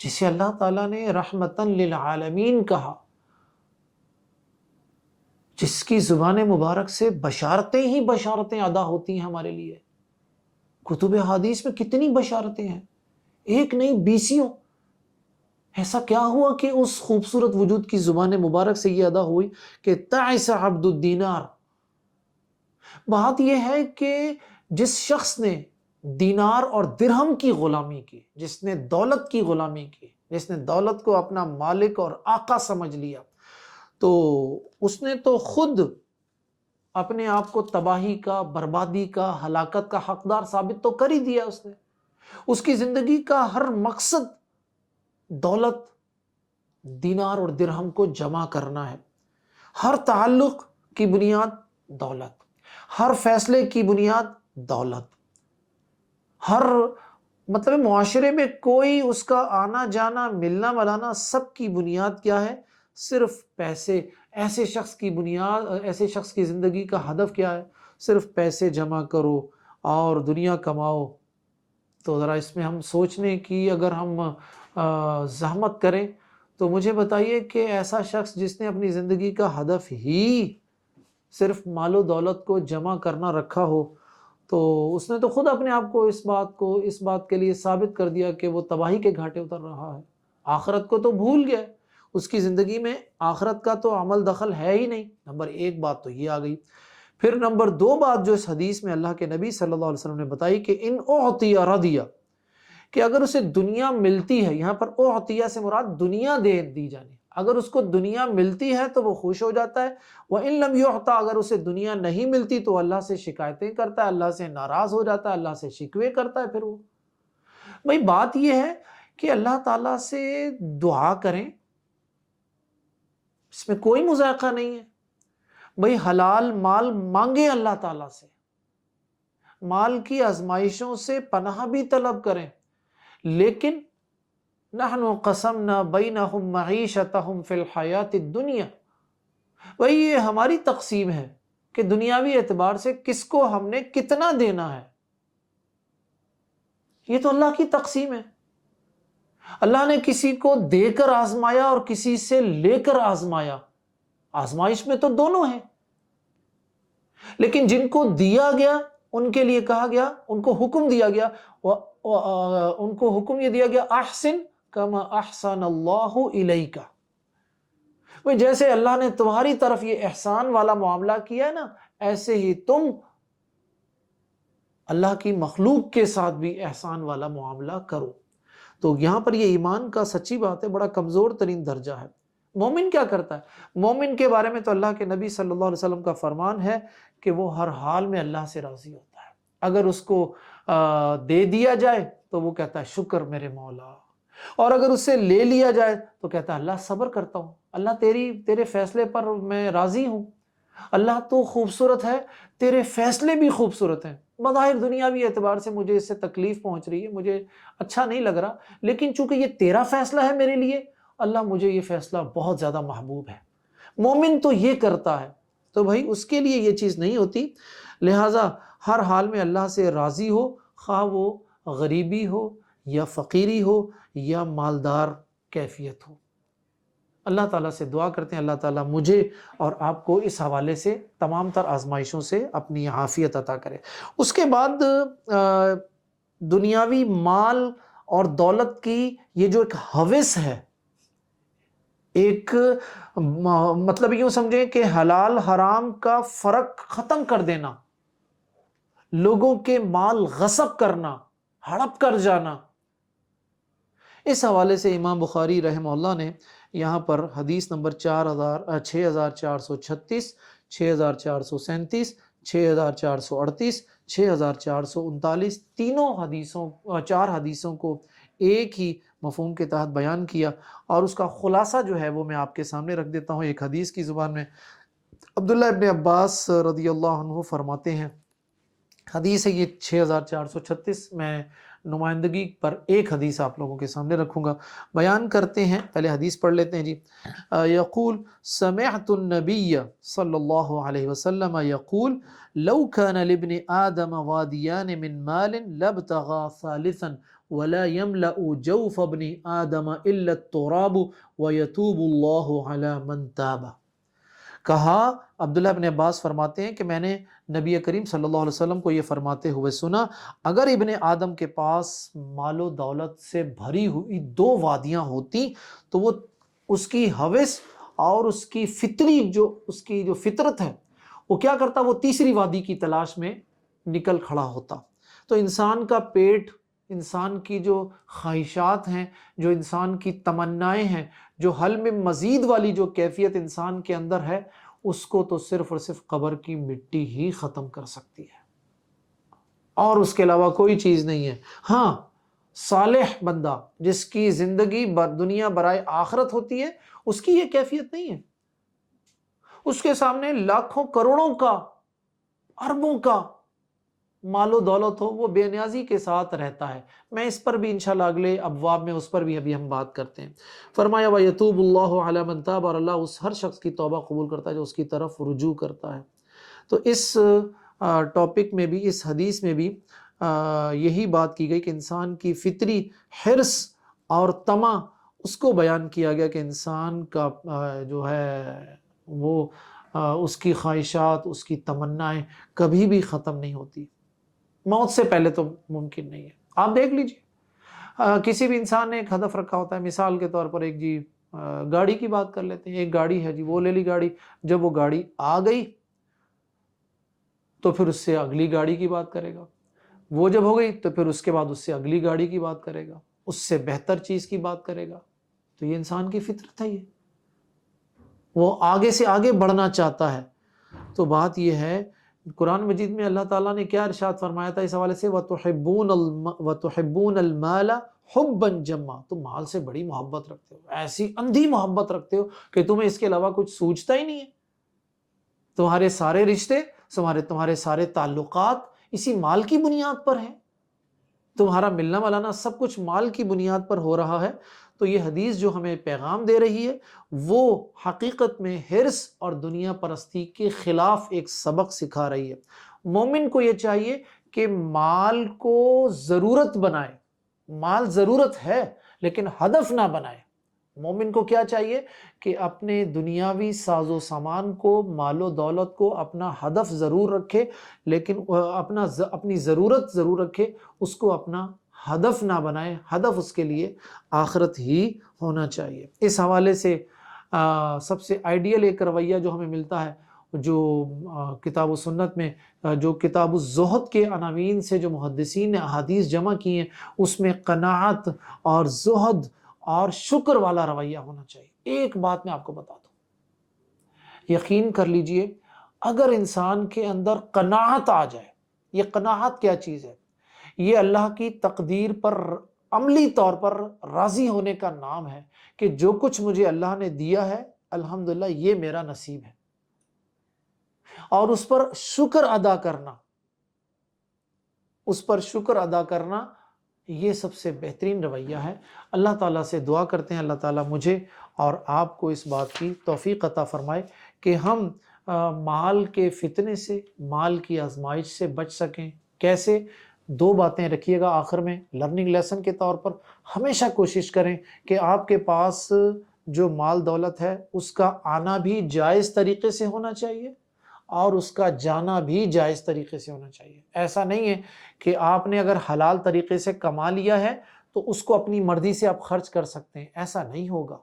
جسے اللہ تعالیٰ نے رحمتاً للعالمین کہا، جس کی زبان مبارک سے بشارتیں ہی بشارتیں ادا ہوتی ہیں ہمارے لیے۔ کتب حدیث میں کتنی بشارتیں ہیں، ایک نہیں بیسیوں۔ ایسا کیا ہوا کہ اس خوبصورت وجود کی زبان مبارک سے یہ ادا ہوئی کہ تعس عبد الدینار۔ بات یہ ہے کہ جس شخص نے دینار اور درہم کی غلامی کی، جس نے دولت کی غلامی کی، جس نے دولت کو اپنا مالک اور آقا سمجھ لیا، تو اس نے تو خود اپنے آپ کو تباہی کا، بربادی کا، ہلاکت کا حقدار ثابت تو کر ہی دیا اس نے۔ اس کی زندگی کا ہر مقصد دولت، دینار اور درہم کو جمع کرنا ہے۔ ہر تعلق کی بنیاد دولت، ہر فیصلے کی بنیاد دولت، ہر مطلب معاشرے میں کوئی اس کا آنا جانا، ملنا ملانا، سب کی بنیاد کیا ہے؟ صرف پیسے۔ ایسے شخص کی بنیاد، ایسے شخص کی زندگی کا ہدف کیا ہے؟ صرف پیسے جمع کرو اور دنیا کماؤ۔ تو ذرا اس میں ہم سوچنے کی اگر ہم زحمت کریں تو مجھے بتائیے کہ ایسا شخص جس نے اپنی زندگی کا ہدف ہی صرف مال و دولت کو جمع کرنا رکھا ہو، تو اس نے تو خود اپنے آپ کو اس بات کے لیے ثابت کر دیا کہ وہ تباہی کے گھاٹے اتر رہا ہے۔ آخرت کو تو بھول گیا، اس کی زندگی میں آخرت کا تو عمل دخل ہے ہی نہیں۔ نمبر ایک بات تو یہ آ گئی۔ پھر نمبر دو بات جو اس حدیث میں اللہ کے نبی صلی اللہ علیہ وسلم نے بتائی کہ ان اعطی رضی، کہ اگر اسے دنیا ملتی ہے، یہاں پر اعطیہ سے مراد دنیا دے دی جانی، اگر اس کو دنیا ملتی ہے تو وہ خوش ہو جاتا ہے، وَإِن لَمْ يُعْطَى، اگر اسے دنیا نہیں ملتی تو اللہ سے شکایتیں کرتا ہے، اللہ سے ناراض ہو جاتا ہے، اللہ سے شکوے کرتا ہے۔ پھر وہ بھئی بات یہ ہے کہ اللہ تعالیٰ سے دعا کریں، اس میں کوئی مذائقہ نہیں ہے۔ بھئی حلال مال مانگیں اللہ تعالیٰ سے، مال کی آزمائشوں سے پناہ بھی طلب کریں، لیکن نحن قسمنا بینہم معیشتہم فی الحیات الدنیا، بھئی یہ ہماری تقسیم ہے کہ دنیاوی اعتبار سے کس کو ہم نے کتنا دینا ہے، یہ تو اللہ کی تقسیم ہے۔ اللہ نے کسی کو دے کر آزمایا اور کسی سے لے کر آزمایا، آزمائش میں تو دونوں ہیں، لیکن جن کو دیا گیا ان کے لیے کہا گیا، ان کو حکم دیا گیا، ان کو حکم یہ دیا گیا احسن کما احسن اللہ الیک، جیسے اللہ نے تمہاری طرف یہ احسان والا معاملہ کیا ہے نا، ایسے ہی تم اللہ کی مخلوق کے ساتھ بھی احسان والا معاملہ کرو۔ تو یہاں پر یہ ایمان کا سچی بات ہے بڑا کمزور ترین درجہ ہے۔ مومن کیا کرتا ہے؟ مومن کے بارے میں تو اللہ کے نبی صلی اللہ علیہ وسلم کا فرمان ہے کہ وہ ہر حال میں اللہ سے راضی ہوتا ہے۔ اگر اس کو دے دیا جائے تو وہ کہتا ہے شکر میرے مولا، اور اگر اس سے لے لیا جائے تو کہتا ہے اللہ صبر کرتا ہوں، اللہ تیرے فیصلے پر میں راضی ہوں، اللہ تو خوبصورت ہے، تیرے فیصلے بھی خوبصورت ہیں۔ بظاہر دنیاوی اعتبار سے مجھے اس سے تکلیف پہنچ رہی ہے، مجھے اچھا نہیں لگ رہا، لیکن چونکہ یہ تیرا فیصلہ ہے میرے لیے، اللہ مجھے یہ فیصلہ بہت زیادہ محبوب ہے۔ مومن تو یہ کرتا ہے، تو بھائی اس کے لیے یہ چیز نہیں ہوتی، لہٰذا ہر حال میں اللہ سے راضی ہو، خواہ وہ غریبی ہو یا فقیری ہو یا مالدار کیفیت ہو۔ اللہ تعالیٰ سے دعا کرتے ہیں اللہ تعالیٰ مجھے اور آپ کو اس حوالے سے تمام تر آزمائشوں سے اپنی عافیت عطا کرے۔ اس کے بعد دنیاوی مال اور دولت کی یہ جو ایک ہوس ہے، ایک مطلب یوں سمجھیں کہ حلال حرام کا فرق ختم کر دینا، لوگوں کے مال غصب کرنا، ہڑپ کر جانا، اس حوالے سے امام بخاری رحمہ اللہ نے یہاں پر حدیث نمبر 6436، 6437، 6438، 6439 تینوں حدیثوں، چار حدیثوں کو ایک ہی مفہوم کے تحت بیان کیا، اور اس کا خلاصہ جو ہے وہ میں آپ کے سامنے رکھ دیتا ہوں ایک حدیث کی زبان میں۔ عبداللہ ابن عباس رضی اللہ عنہ فرماتے ہیں، حدیث ہے یہ 6436، میں نمائندگی پر ایک حدیث آپ لوگوں کے سامنے رکھوں گا، بیان کرتے ہیں، پہلے حدیث پڑھ لیتے ہیں جی۔ یقول سمعت النبی صلی اللہ علیہ وسلم یقول لو كان لابن آدم وادیان من مال لابتغى ثالثا ولا يملأ جوف ابن آدم الا التراب ويتوب اللہ علی من تاب. کہا عبداللہ ابن عباس فرماتے ہیں کہ میں نے نبی کریم صلی اللہ علیہ وسلم کو یہ فرماتے ہوئے سنا، اگر ابن آدم کے پاس مال و دولت سے بھری ہوئی 2 وادیاں ہوتی تو وہ اس کی ہوس اور اس کی فطری اس کی جو فطرت ہے وہ کیا کرتا، وہ تیسری وادی کی تلاش میں نکل کھڑا ہوتا. تو انسان کا پیٹ، انسان کی جو خواہشات ہیں، جو انسان کی تمنائیں ہیں، جو حل میں مزید والی جو کیفیت انسان کے اندر ہے، اس کو تو صرف اور صرف قبر کی مٹی ہی ختم کر سکتی ہے، اور اس کے علاوہ کوئی چیز نہیں ہے. ہاں، صالح بندہ جس کی زندگی دنیا برائے آخرت ہوتی ہے، اس کی یہ کیفیت نہیں ہے. اس کے سامنے لاکھوں کروڑوں کا، اربوں کا مال و دولت ہو، وہ بے نیازی کے ساتھ رہتا ہے. میں اس پر بھی انشاءاللہ اگلے ابواب میں اس پر بھی ابھی ہم بات کرتے ہیں. فرمایا وَيَتُوبُ اللَّهُ عَلَى مَن تَابَ، اور اللہ اس ہر شخص کی توبہ قبول کرتا ہے جو اس کی طرف رجوع کرتا ہے. تو اس ٹاپک میں بھی، اس حدیث میں بھی یہی بات کی گئی کہ انسان کی فطری حرص اور طمع اس کو بیان کیا گیا کہ انسان کا جو ہے وہ اس کی خواہشات، اس کی تمنائیں کبھی بھی ختم نہیں ہوتی، موت سے پہلے تو ممکن نہیں ہے. آپ دیکھ لیجئے، کسی بھی انسان نے ایک ہدف رکھا ہوتا ہے. مثال کے طور پر ایک گاڑی کی بات کر لیتے ہیں. ایک گاڑی ہے وہ لے لی گاڑی. جب وہ گاڑی آ گئی تو پھر اس سے اگلی گاڑی کی بات کرے گا. وہ جب ہو گئی تو پھر اس کے بعد اس سے اگلی گاڑی کی بات کرے گا، اس سے بہتر چیز کی بات کرے گا. تو یہ انسان کی فطرت ہے، وہ آگے سے آگے بڑھنا چاہتا ہے. تو بات یہ ہے، قرآن مجید میں اللہ تعالیٰ نے کیا ارشاد فرمایا تھا اس حوالے سے، وَتُحِبُّونَ الْمَالَ حُبًّا جَمًّا، تم مال سے بڑی محبت رکھتے ہو، ایسی اندھی محبت رکھتے ہو کہ تمہیں اس کے علاوہ کچھ سوچتا ہی نہیں ہے. تمہارے سارے رشتے، تمہارے سارے تعلقات اسی مال کی بنیاد پر ہیں. تمہارا ملنا ملانا سب کچھ مال کی بنیاد پر ہو رہا ہے. تو یہ حدیث جو ہمیں پیغام دے رہی ہے وہ حقیقت میں حرص اور دنیا پرستی کے خلاف ایک سبق سکھا رہی ہے. مومن کو یہ چاہیے کہ مال کو ضرورت بنائے. مال ضرورت ہے لیکن ہدف نہ بنائے. مومن کو کیا چاہیے کہ اپنے دنیاوی ساز و سامان کو، مال و دولت کو اپنا ہدف ضرور رکھے، لیکن اپنی ضرورت ضرور رکھے، اس کو اپنا ہدف نہ بنائے. ہدف اس کے لیے آخرت ہی ہونا چاہیے. اس حوالے سے سب سے آئیڈیل ایک رویہ جو ہمیں ملتا ہے، جو کتاب و سنت میں، جو کتاب الزہد کے عناوین سے جو محدثین نے احادیث جمع کی ہیں، اس میں قناعت اور زہد اور شکر والا رویہ ہونا چاہیے. ایک بات میں آپ کو بتا دوں، یقین کر لیجئے، اگر انسان کے اندر قناعت آ جائے. یہ قناعت کیا چیز ہے؟ یہ اللہ کی تقدیر پر عملی طور پر راضی ہونے کا نام ہے کہ جو کچھ مجھے اللہ نے دیا ہے الحمدللہ یہ میرا نصیب ہے، اور اس پر شکر ادا کرنا، اس پر شکر ادا کرنا یہ سب سے بہترین رویہ ہے. اللہ تعالیٰ سے دعا کرتے ہیں اللہ تعالیٰ مجھے اور آپ کو اس بات کی توفیق عطا فرمائے کہ ہم مال کے فتنے سے، مال کی آزمائش سے بچ سکیں. کیسے؟ 2 باتیں رکھیے گا آخر میں لرننگ لیسن کے طور پر. ہمیشہ کوشش کریں کہ آپ کے پاس جو مال دولت ہے اس کا آنا بھی جائز طریقے سے ہونا چاہیے اور اس کا جانا بھی جائز طریقے سے ہونا چاہیے. ایسا نہیں ہے کہ آپ نے اگر حلال طریقے سے کما لیا ہے تو اس کو اپنی مرضی سے آپ خرچ کر سکتے ہیں، ایسا نہیں ہوگا.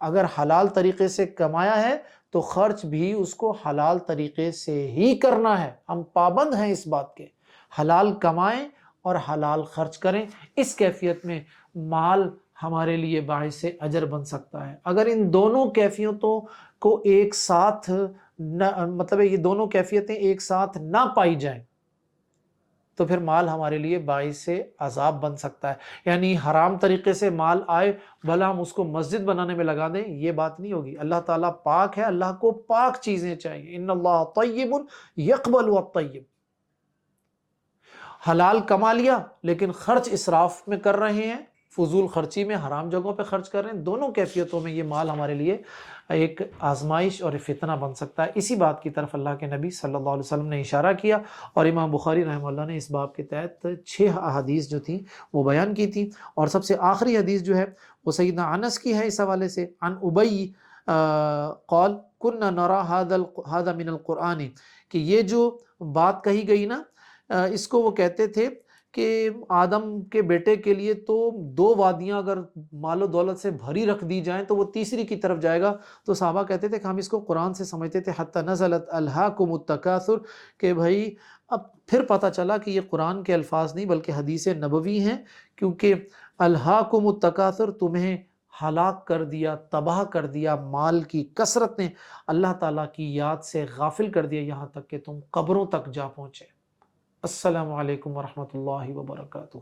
اگر حلال طریقے سے کمایا ہے تو خرچ بھی اس کو حلال طریقے سے ہی کرنا ہے. ہم پابند ہیں اس بات کے، حلال کمائیں اور حلال خرچ کریں. اس کیفیت میں مال ہمارے لیے باعث اجر بن سکتا ہے. اگر ان دونوں کیفیتوں کو ایک ساتھ مطلب یہ دونوں کیفیتیں ایک ساتھ نہ پائی جائیں تو پھر مال ہمارے لیے باعث عذاب بن سکتا ہے. یعنی حرام طریقے سے مال آئے بھلا ہم اس کو مسجد بنانے میں لگا دیں، یہ بات نہیں ہوگی. اللہ تعالیٰ پاک ہے، اللہ کو پاک چیزیں چاہیے. ان اللہ طیب یقبل الطیب. حلال کما لیا لیکن خرچ اسراف میں کر رہے ہیں فضول خرچی میں حرام جگہوں پہ خرچ کر رہے ہیں، دونوں کیفیتوں میں یہ مال ہمارے لیے ایک آزمائش اور فتنہ بن سکتا ہے۔ اسی بات کی طرف اللہ کے نبی صلی اللہ علیہ وسلم نے اشارہ کیا، اور امام بخاری رحمہ اللہ نے اس باب کے تحت 6 احادیث جو تھیں وہ بیان کی تھی، اور سب سے آخری حدیث جو ہے وہ سیدنا انس کی ہے اس حوالے سے، عن ابی قال كنا نرى هذا من القرآن، کہ یہ جو بات کہی گئی نا اس کو وہ کہتے تھے کہ آدم کے بیٹے کے لیے تو 2 وادیاں اگر مال و دولت سے بھری رکھ دی جائیں تو وہ تیسری کی طرف جائے گا، تو صحابہ کہتے تھے کہ ہم اس کو قرآن سے سمجھتے تھے حتی نزلت الہاکم التکاثر، کہ بھائی اب پھر پتہ چلا کہ یہ قرآن کے الفاظ نہیں بلکہ حدیث نبوی ہیں، کیونکہ الہاکم التکاثر تمہیں ہلاک کر دیا، تباہ کر دیا، مال کی کثرت نے اللہ تعالیٰ کی یاد سے غافل کر دیا، یہاں تک کہ تم قبروں تک جا پہنچے۔ السلام علیکم ورحمۃ اللہ وبرکاتہ۔